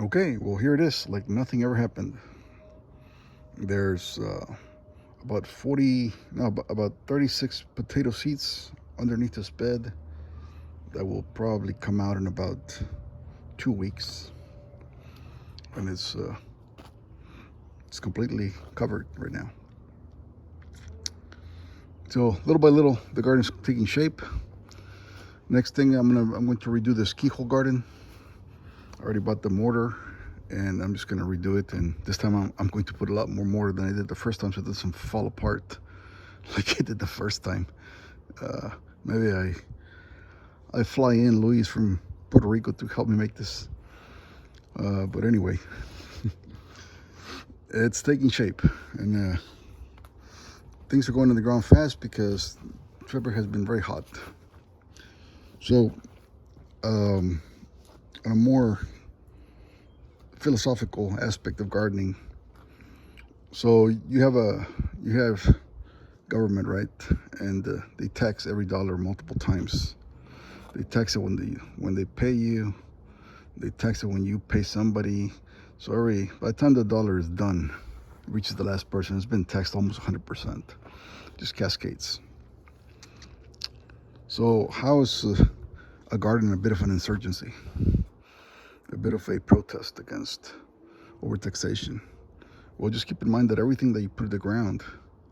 Okay, well, here it is, like nothing ever happened. There's about 40, no, about 36 potato seeds underneath this bed that will probably come out in about 2 weeks, and it's completely covered right now. So little by little, the garden's taking shape. Next thing, I'm going to redo this keyhole garden. I already bought the mortar, and I'm just going to redo it. And this time, I'm going to put a lot more mortar than I did the first time, so it doesn't fall apart like I did the first time. Uh, Maybe I fly in Luis from Puerto Rico to help me make this. But anyway, it's taking shape, and things are going in the ground fast because February has been very hot. So, on a more philosophical aspect of gardening, so you have government, right? And they tax every dollar multiple times. They tax it when they pay you. They tax it when you pay somebody. So by the time the dollar is done, reaches the last person, it's been taxed almost 100%. Just cascades. So how is a garden a bit of an insurgency, a bit of a protest against overtaxation? Well, just keep in mind that everything that you put in the ground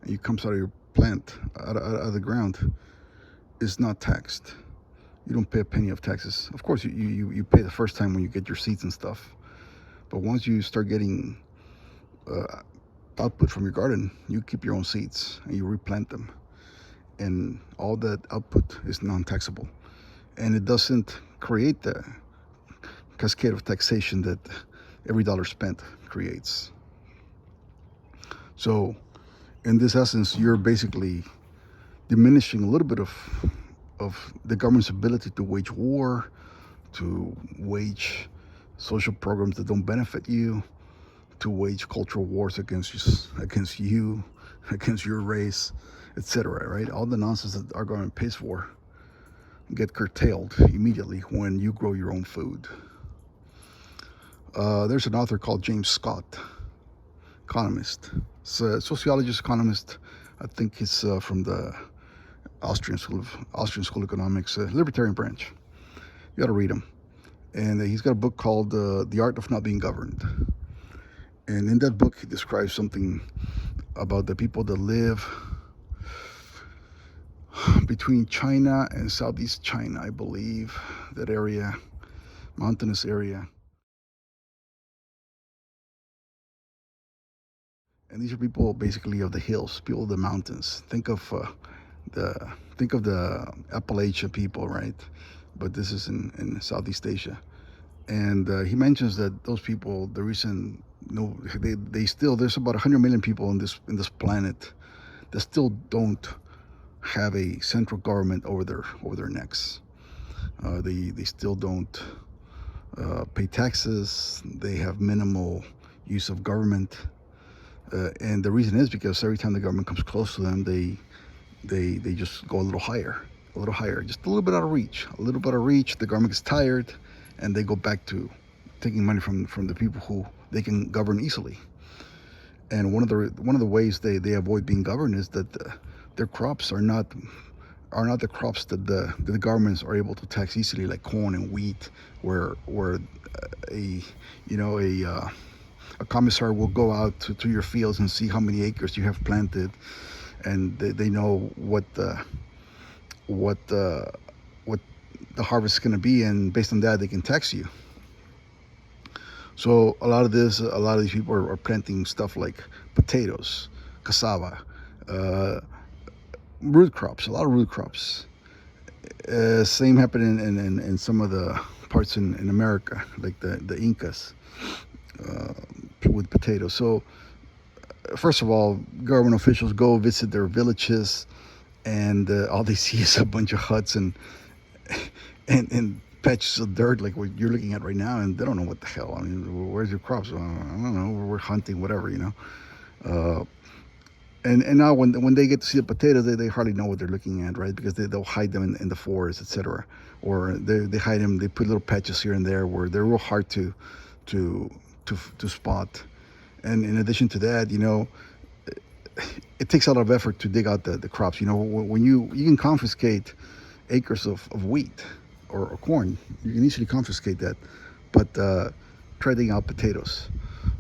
and it comes out of your plant, out of the ground, is not taxed. You don't pay a penny of taxes. Of course, you pay the first time when you get your seeds and stuff. But once you start getting output from your garden, you keep your own seeds and you replant them. And all that output is non-taxable. And it doesn't create the cascade of taxation that every dollar spent creates. So, in this essence, you're basically diminishing a little bit of the government's ability to wage war, to wage social programs that don't benefit you, to wage cultural wars against you, against your race, etc. Right? All the nonsense that our government pays for get curtailed immediately when you grow your own food. There's an author called James Scott, economist. It's a sociologist, economist. I think he's from the Austrian School of Economics, libertarian branch. You got to read him. And he's got a book called The Art of Not Being Governed. And in that book, he describes something about the people that live between China and Southeast China, I believe, that area, mountainous area. And these are people basically of the hills, people of the mountains. The think of the Appalachian people, right? But this is in Southeast Asia. And he mentions that those people, the reason no, they still there's about 100 million people on this planet that still don't have a central government over their necks. They still don't pay taxes. They have minimal use of government, and the reason is because every time the government comes close to them, they just go a little higher, just a little bit out of reach, a little bit out of reach. The government gets tired, and they go back to taking money from the people who they can govern easily. And one of the ways they avoid being governed is that their crops are not the crops that the governments are able to tax easily, like corn and wheat, where a you know a commissar will go out to your fields and see how many acres you have planted, and they know what what the harvest is going to be, and based on that they can tax you. So a lot of these people are planting stuff like potatoes, cassava, uh, root crops, a lot of root crops. Same happened in some of the parts in America, like the Incas, uh, with potatoes. So first of all, government officials go visit their villages, and all they see is a bunch of huts and patches of dirt like what you're looking at right now, and they don't know what the hell. I mean, where's your crops? I don't know. We're hunting, whatever. Uh, and now when they get to see the potatoes, they hardly know what they're looking at, right? Because they'll hide them in the forest, etc. Or they hide them. They put little patches here and there where they're real hard to to spot. And in addition to that, it takes a lot of effort to dig out the crops. When you can confiscate acres of wheat or corn, you can easily confiscate that. But try digging out potatoes.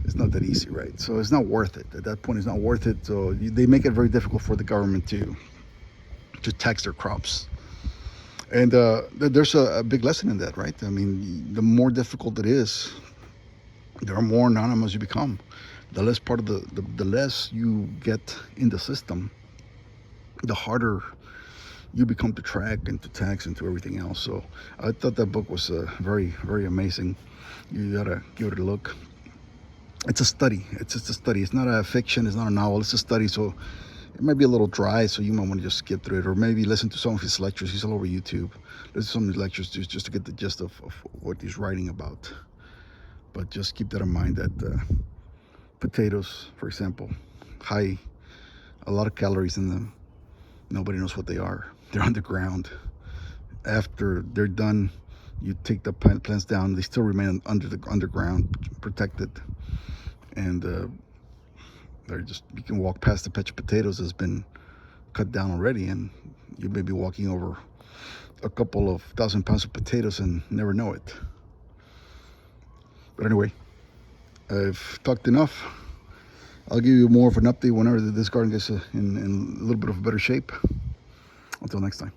It's not that easy, right? So it's not worth it. At that point, it's not worth it. So they make it very difficult for the government to tax their crops. And there's a big lesson in that, right? I mean, the more difficult it is, the more anonymous you become. The less part of the less you get in the system, the harder you become to track and to tax and to everything else. So I thought that book was very, very amazing. You gotta give it a look. It's a study. It's just a study. It's not a fiction. It's not a novel. It's a study. So it might be a little dry, so you might want to just skip through it, or maybe listen to some of his lectures. He's all over YouTube. Listen to some of his lectures just to get the gist of what he's writing about. But just keep that in mind that potatoes, for example, a lot of calories in them. Nobody knows what they are. They're underground. After they're done, you take the plants down. They still remain underground, protected, and you can walk past the patch of potatoes that's been cut down already, and you may be walking over a couple of 1,000 pounds of potatoes and never know it. But anyway, I've talked enough. I'll give you more of an update whenever this garden gets in a little bit of better shape. Until next time.